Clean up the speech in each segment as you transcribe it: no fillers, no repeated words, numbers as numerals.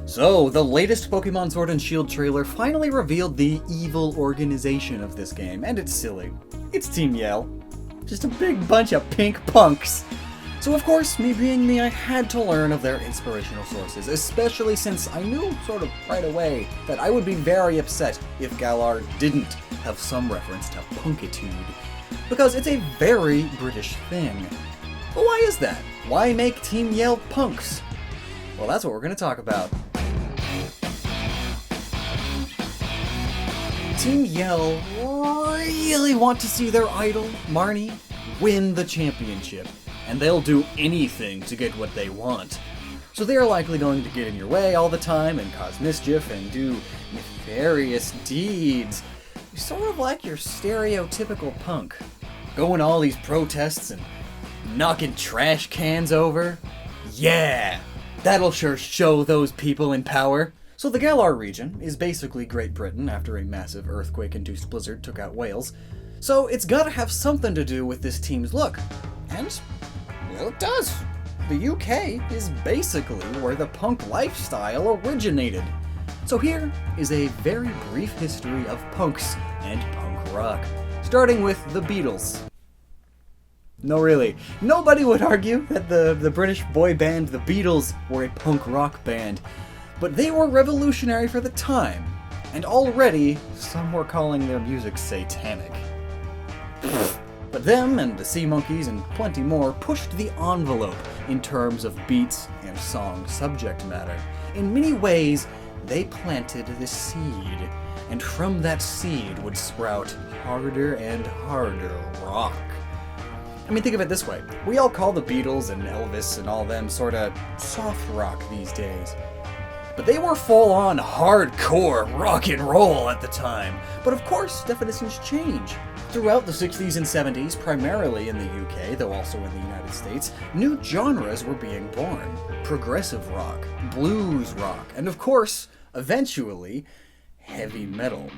So, the latest Pokemon Sword and Shield trailer finally revealed the evil organization of this game, and it's silly. It's Team Yell. Just a big bunch of pink punks. So of course, me being me, I had to learn of their inspirational sources, especially since I knew sort of right away that I would be very upset if Galar didn't have some reference to punkitude, because it's a very British thing. But why is that? Why make Team Yell punks? Well, that's what we're going to talk about. Team Yell really want to see their idol, Marnie, win the championship, and they'll do anything to get what they want. So they are likely going to get in your way all the time and cause mischief and do nefarious deeds. Sort of like your stereotypical punk. Going to all these protests and knocking trash cans over. Yeah! That'll sure show those people in power. So the Galar region is basically Great Britain after a massive earthquake-induced blizzard took out Wales. So it's gotta have something to do with this team's look. And, well, it does. The UK is basically where the punk lifestyle originated. So here is a very brief history of punks and punk rock, starting with the Beatles. No, really. Nobody would argue that the British boy band The Beatles were a punk rock band, but they were revolutionary for the time, and already some were calling their music satanic. But them and the Sea Monkeys and plenty more pushed the envelope in terms of beats and song subject matter. In many ways, they planted the seed, and from that seed would sprout harder and harder rock. I mean, think of it this way. We all call the Beatles and Elvis and all them sorta soft rock these days. But they were full-on hardcore rock and roll at the time. But of course, definitions change. Throughout the 60s and 70s, primarily in the UK, though also in the United States, new genres were being born. Progressive rock, blues rock, and of course, eventually, heavy metal.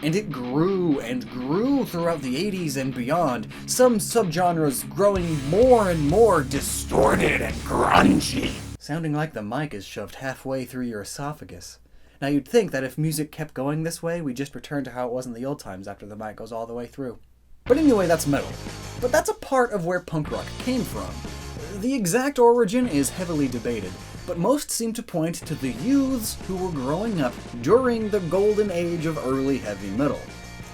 And it grew and grew throughout the 80s and beyond, some subgenres growing more and more distorted and grungy. Sounding like the mic is shoved halfway through your esophagus. Now you'd think that if music kept going this way, we'd just return to how it was in the old times after the mic goes all the way through. But anyway, that's metal. But that's a part of where punk rock came from. The exact origin is heavily debated, but most seem to point to the youths who were growing up during the golden age of early heavy metal,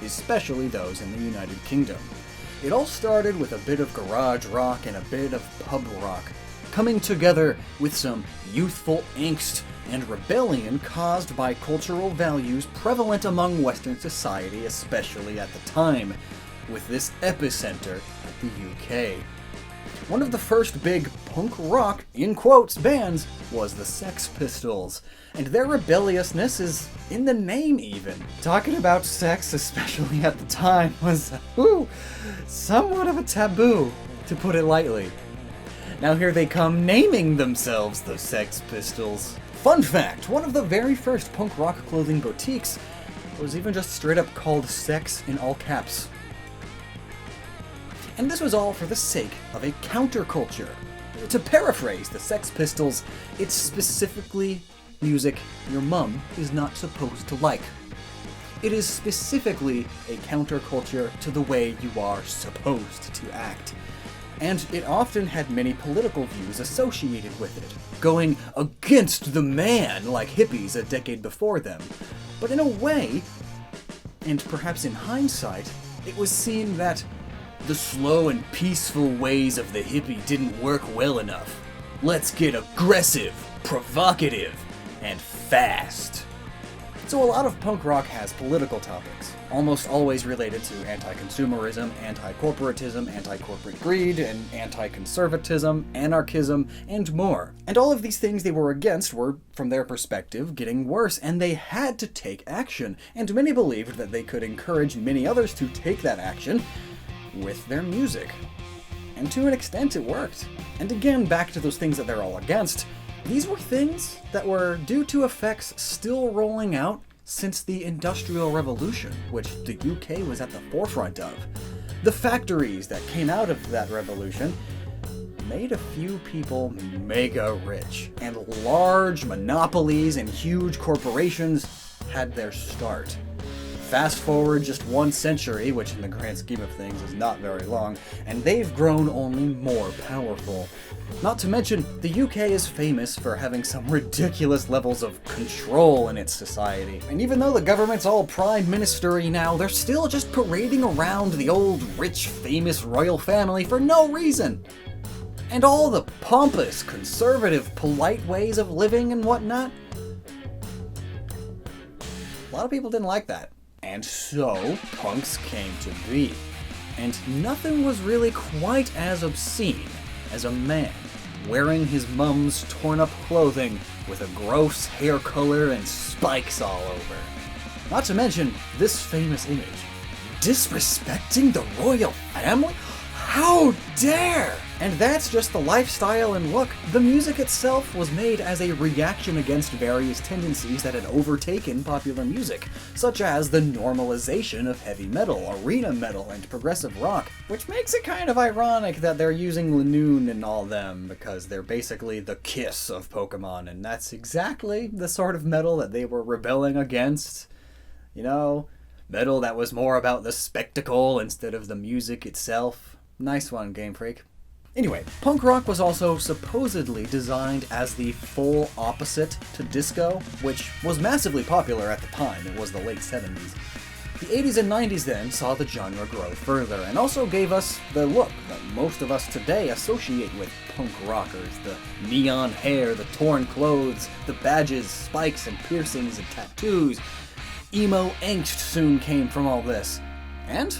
especially those in the United Kingdom. It all started with a bit of garage rock and a bit of pub rock, coming together with some youthful angst and rebellion caused by cultural values prevalent among Western society, especially at the time, with this epicenter at the UK. One of the first big punk rock, in quotes, bands was the Sex Pistols, and their rebelliousness is in the name even. Talking about sex, especially at the time, was somewhat of a taboo, to put it lightly. Now here they come naming themselves the Sex Pistols. Fun fact, one of the very first punk rock clothing boutiques was even just straight up called Sex in all caps. And this was all for the sake of a counterculture. To paraphrase the Sex Pistols, it's specifically music your mum is not supposed to like. It is specifically a counterculture to the way you are supposed to act. And it often had many political views associated with it, going against the man like hippies a decade before them. But in a way, and perhaps in hindsight, it was seen that the slow and peaceful ways of the hippie didn't work well enough. Let's get aggressive, provocative, and fast. So a lot of punk rock has political topics, almost always related to anti-consumerism, anti-corporatism, anti-corporate greed, and anti-conservatism, anarchism, and more. And all of these things they were against were, from their perspective, getting worse, and they had to take action. And many believed that they could encourage many others to take that action with their music. And to an extent it worked. And again, back to those things that they're all against, these were things that were due to effects still rolling out since the Industrial Revolution, which the UK was at the forefront of. The factories that came out of that revolution made a few people mega rich, and large monopolies and huge corporations had their start. Fast forward just 1 century, which in the grand scheme of things is not very long, and they've grown only more powerful. Not to mention, the UK is famous for having some ridiculous levels of control in its society. And even though the government's all prime minister-y now, they're still just parading around the old, rich, famous royal family for no reason. And all the pompous, conservative, polite ways of living and whatnot. A lot of people didn't like that. And so, punks came to be. And nothing was really quite as obscene as a man wearing his mum's torn-up clothing with a gross hair color and spikes all over. Not to mention this famous image. Disrespecting the royal family? How dare! And that's just the lifestyle and look. The music itself was made as a reaction against various tendencies that had overtaken popular music, such as the normalization of heavy metal, arena metal, and progressive rock, which makes it kind of ironic that they're using Lanoon and all them, because they're basically the Kiss of Pokemon, and that's exactly the sort of metal that they were rebelling against. You know, metal that was more about the spectacle instead of the music itself. Nice one, Game Freak. Anyway, punk rock was also supposedly designed as the full opposite to disco, which was massively popular at the time. It was the late 70s. The 80s and 90s then saw the genre grow further, and also gave us the look that most of us today associate with punk rockers. The neon hair, the torn clothes, the badges, spikes, and piercings and tattoos. Emo angst soon came from all this. And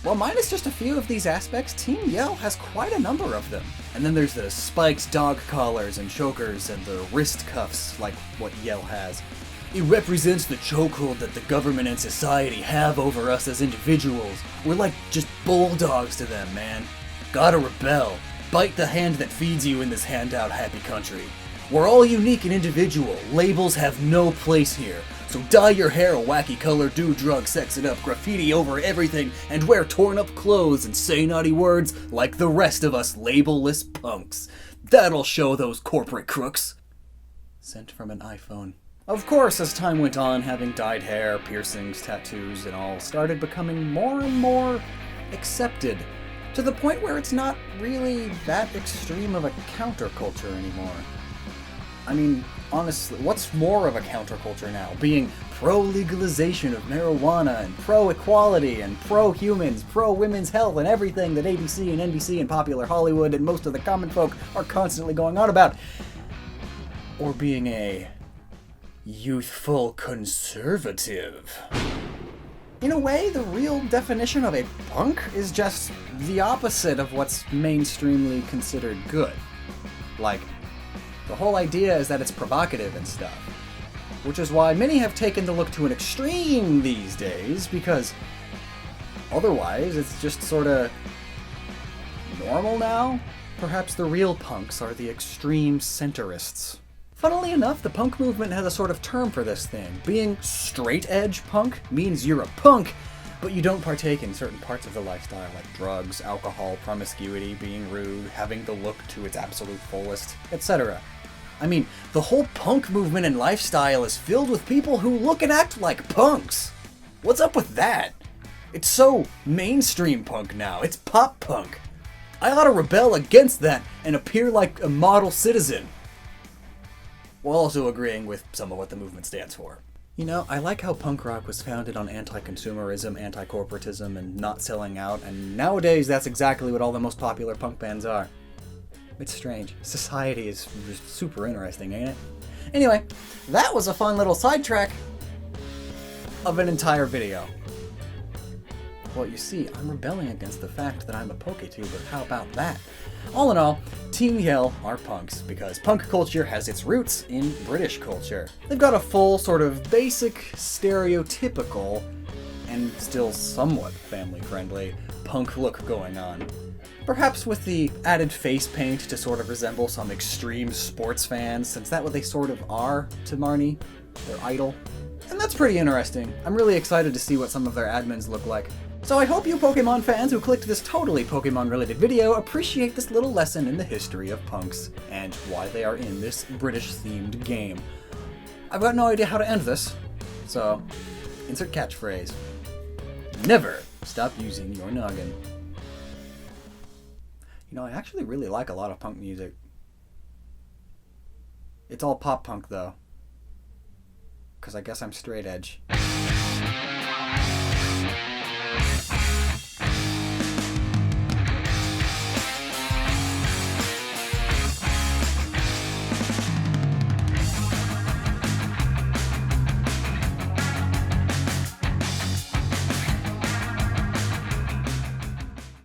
well, minus just a few of these aspects, Team Yell has quite a number of them. And then there's the spikes, dog collars, and chokers, and the wrist cuffs, like what Yell has. It represents the chokehold that the government and society have over us as individuals. We're like just bulldogs to them, man. Gotta rebel. Bite the hand that feeds you in this handout happy country. We're all unique and individual. Labels have no place here. So dye your hair a wacky color, do drugs, sex it up, graffiti over everything, and wear torn up clothes and say naughty words like the rest of us label-less punks. That'll show those corporate crooks. Sent from an iPhone. Of course, as time went on, having dyed hair, piercings, tattoos, and all started becoming more and more accepted, to the point where it's not really that extreme of a counterculture anymore. I mean, honestly, what's more of a counterculture now? Being pro-legalization of marijuana and pro-equality and pro-humans, pro-women's health and everything that ABC and NBC and popular Hollywood and most of the common folk are constantly going on about. Or being a youthful conservative. In a way, the real definition of a punk is just the opposite of what's mainstreamly considered good. Like, the whole idea is that it's provocative and stuff. Which is why many have taken the look to an extreme these days, because otherwise it's just sorta normal now? Perhaps the real punks are the extreme centerists. Funnily enough, the punk movement has a sort of term for this thing. Being straight edge punk means you're a punk, but you don't partake in certain parts of the lifestyle, like drugs, alcohol, promiscuity, being rude, having the look to its absolute fullest, etc. I mean, the whole punk movement and lifestyle is filled with people who look and act like punks. What's up with that? It's so mainstream punk now. It's pop punk. I ought to rebel against that and appear like a model citizen. While also agreeing with some of what the movement stands for. You know, I like how punk rock was founded on anti-consumerism, anti-corporatism, and not selling out, and nowadays that's exactly what all the most popular punk bands are. It's strange. Society is just super interesting, ain't it? Anyway, that was a fun little sidetrack of an entire video. Well, you see, I'm rebelling against the fact that I'm a PokeTuber. How about that? All in all, Team Yell are punks, because punk culture has its roots in British culture. They've got a full, sort of basic, stereotypical, and still somewhat family-friendly punk look going on. Perhaps with the added face paint to sort of resemble some extreme sports fans, since that's what they sort of are to Marnie, their idol. And that's pretty interesting. I'm really excited to see what some of their admins look like. So I hope you Pokemon fans who clicked this totally Pokemon-related video appreciate this little lesson in the history of punks, and why they are in this British-themed game. I've got no idea how to end this, so insert catchphrase. Never stop using your noggin. You know, I actually really like a lot of punk music. It's all pop punk though, 'cause I guess I'm straight edge.